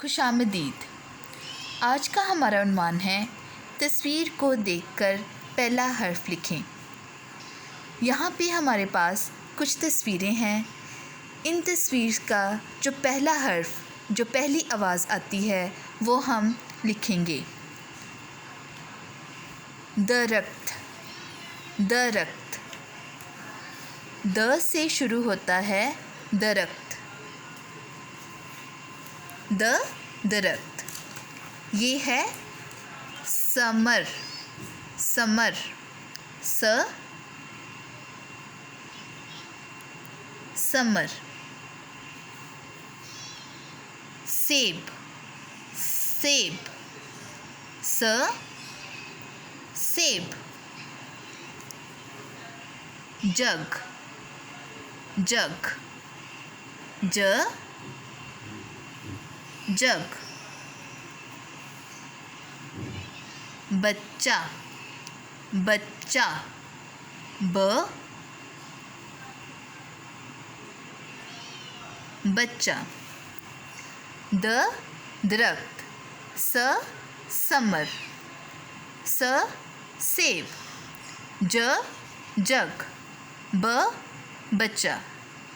खुशामदीद। आज का हमारा उन्वान है तस्वीर को देखकर पहला हर्फ लिखें। यहाँ पे हमारे पास कुछ तस्वीरें हैं। इन तस्वीर का जो पहला हर्फ, जो पहली आवाज़ आती है वो हम लिखेंगे। दरख्त, दरख्त। द से शुरू होता है दरख्त। दरख्त। ये है समर, समर। समर। सेब, सेब। सेब। जग, जग। जग। बच्चा, बच्चा। बच्चा। दरख्त। समर। सेब। जग। बच्चा।